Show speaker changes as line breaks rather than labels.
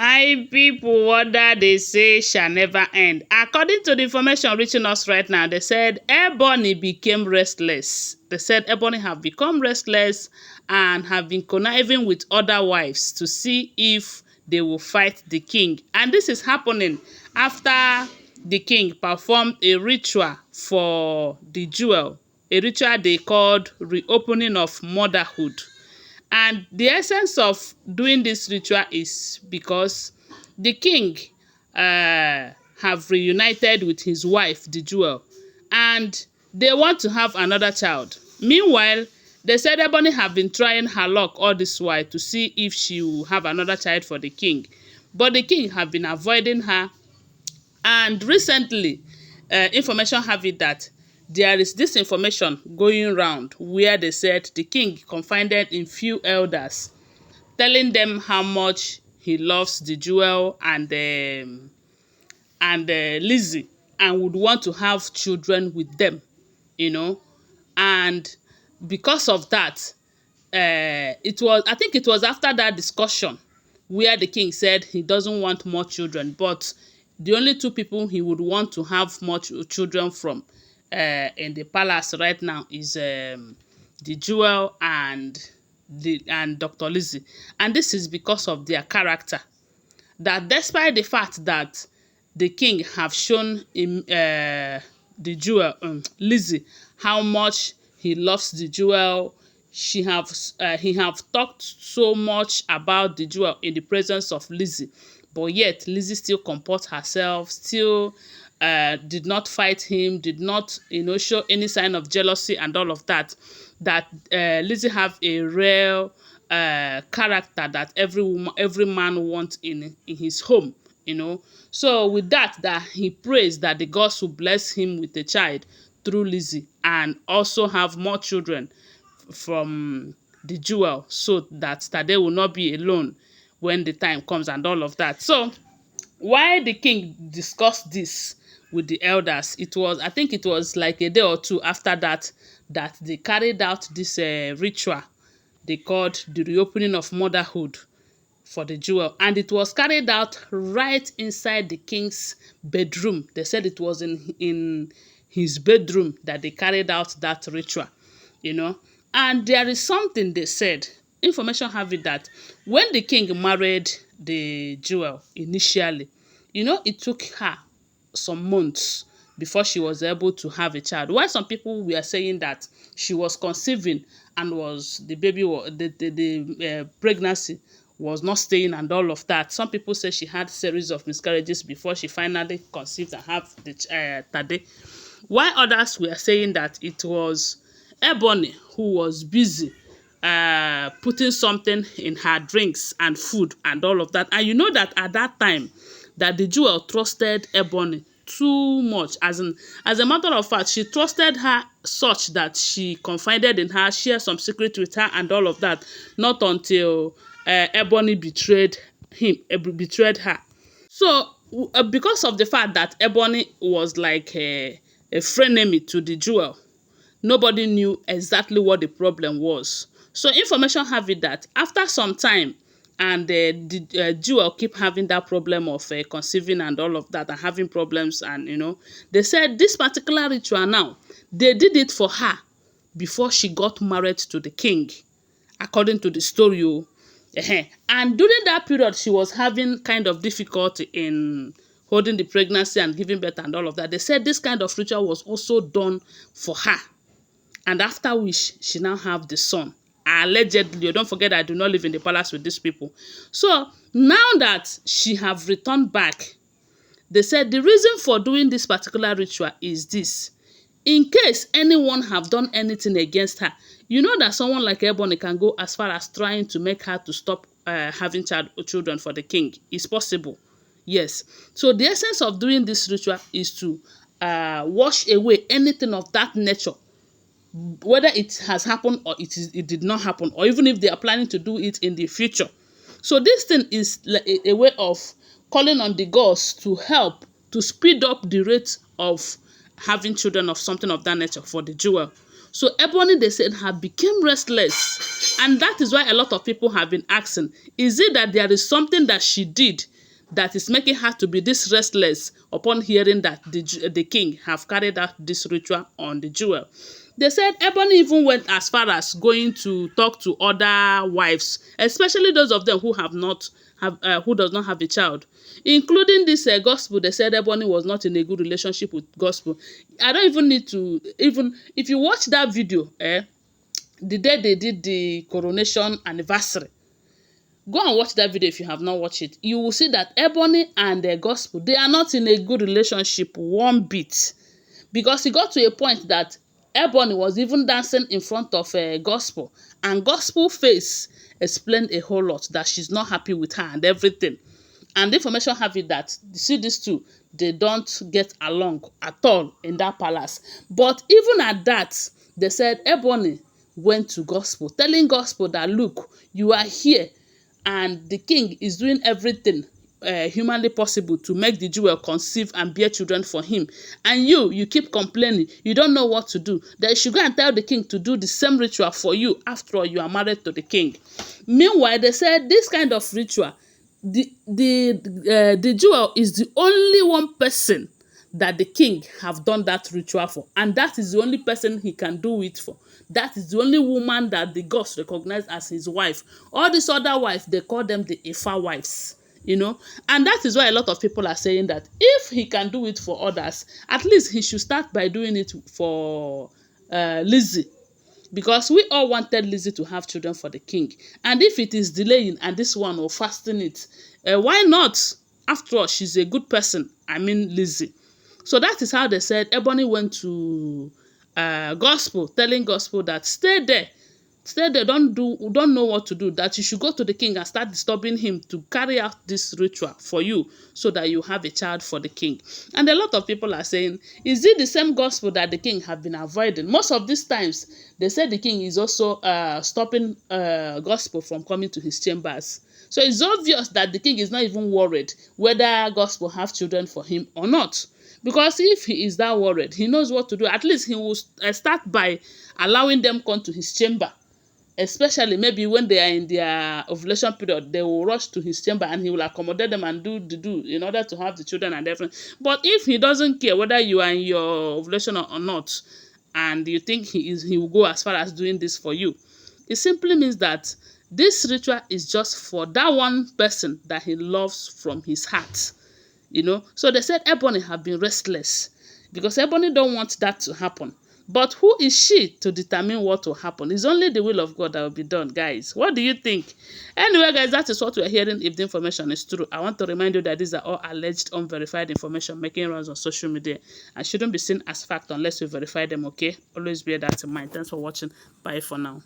My people, what that they say shall never end. According to the information reaching us right now, they said Ebony became restless. They said Ebony have become restless and have been conniving with other wives to see if they will fight the king. And this is happening after the king performed a ritual for the jewel, a ritual they called reopening of motherhood. And the essence of doing this ritual is because the king have reunited with his wife, the jewel, and they want to have another child. Meanwhile, they said Ebony have been trying her luck all this while to see if she will have another child for the king. But the king have been avoiding her. And recently, information have it that there is this information going round where they said the king confided in few elders, telling them how much he loves the jewel and Lizzie, and would want to have children with them, you know. And because of that, I think it was after that discussion where the king said he doesn't want more children, but the only two people he would want to have more children from in the palace right now is the jewel and Dr. Lizzie. And this is because of their character, that despite the fact that the king have shown him the jewel, Lizzie, how much he loves the jewel. He have talked so much about the jewel in the presence of Lizzie, but yet Lizzie still comport herself, still did not fight him, did not show any sign of jealousy and all of that. That Lizzie have a real character that every man wants in his home. So with that he prays that the gods will bless him with a child through Lizzie, and also have more children from the jewel, so that they will not be alone when the time comes and all of that. So while the king discussed this with the elders, I think it was like a day or two after that they carried out this ritual they called the reopening of motherhood for the jewel, and it was carried out right inside the king's bedroom. They said it was in his bedroom that they carried out that ritual. And there is something they said. Information have it that when the king married the jewel initially, it took her some months before she was able to have a child. While some people were saying that she was conceiving and the pregnancy was not staying and all of that. Some people say she had series of miscarriages before she finally conceived and have the Tade. While others were saying that it was Ebony who was busy putting something in her drinks and food and all of that. And you know that at that time that the jewel trusted Ebony too much. As a matter of fact, she trusted her such that she confided in her, shared some secret with her and all of that. Not until Ebony betrayed her. So because of the fact that Ebony was like a frenemy to the jewel, nobody knew exactly what the problem was. So information have it that after some time, and the jewel keep having that problem of conceiving and all of that, and having problems, and they said this particular ritual now, they did it for her before she got married to the king, according to the story. And during that period, she was having kind of difficulty in holding the pregnancy and giving birth and all of that. They said this kind of ritual was also done for her, and after which she now have the son. Allegedly, don't forget I do not live in the palace with these people. So now that she have returned back, they said the reason for doing this particular ritual is this: in case anyone have done anything against her, that someone like Ebony can go as far as trying to make her to stop having children for the king. It's possible. Yes. So the essence of doing this ritual is to wash away anything of that nature, whether it has happened or it did not happen, or even if they are planning to do it in the future. So this thing is a way of calling on the gods to help to speed up the rate of having children of something of that nature for the jewel. So Ebony, they said, had became restless. And that is why a lot of people have been asking, is it that there is something that she did that is making her to be this restless upon hearing that the king have carried out this ritual on the jewel? They said Ebony even went as far as going to talk to other wives, especially those of them who have not who does not have a child, including this gospel. They said Ebony was not in a good relationship with gospel. I don't even need to, even if you watch that video, the day they did the coronation anniversary, go and watch that video if you have not watched it. You will see that Ebony and the gospel, they are not in a good relationship one bit, because it got to a point that Ebony was even dancing in front of gospel, and gospel face explained a whole lot that she's not happy with her and everything. And the information have it that, you see, these two, they don't get along at all in that palace. But even at that, they said Ebony went to gospel, telling gospel that, look, you are here and the king is doing everything humanly possible to make the jewel conceive and bear children for him, and you keep complaining, you don't know what to do. Then you should go and tell the king to do the same ritual for you. After all, you are married to the king. Meanwhile, they said this kind of ritual, the jewel is the only one person that the king have done that ritual for, and that is the only person he can do it for. That is the only woman that the gods recognize as his wife. All these other wives, they call them the Ifa wives, you know. And that is why a lot of people are saying that if he can do it for others, at least he should start by doing it for Lizzie, because we all wanted Lizzie to have children for the king. And if it is delaying and this one will fasten it, why not? After all, she's a good person. I mean, Lizzie. So that is how they said Ebony went to gospel, telling gospel that stay there, don't know what to do, that you should go to the king and start disturbing him to carry out this ritual for you, so that you have a child for the king. And a lot of people are saying, is it the same gospel that the king have been avoiding? Most of these times they say the king is also stopping gospel from coming to his chambers. So it's obvious that the king is not even worried whether gospel have children for him or not. Because if he is that worried, he knows what to do. At least he will start by allowing them come to his chamber. Especially maybe when they are in their ovulation period, they will rush to his chamber and he will accommodate them and do in order to have the children and everything. But if he doesn't care whether you are in your ovulation or not, and you think he will go as far as doing this for you, it simply means that this ritual is just for that one person that he loves from his heart. You know, so they said Ebony have been restless because Ebony don't want that to happen. But who is she to determine what will happen? It's only the will of God that will be done, guys. What do you think? Anyway, guys, that is what we're hearing. If the information is true, I want to remind you that these are all alleged, unverified information making rounds on social media and shouldn't be seen as fact unless you verify them, okay? Always bear that in mind. Thanks for watching. Bye for now.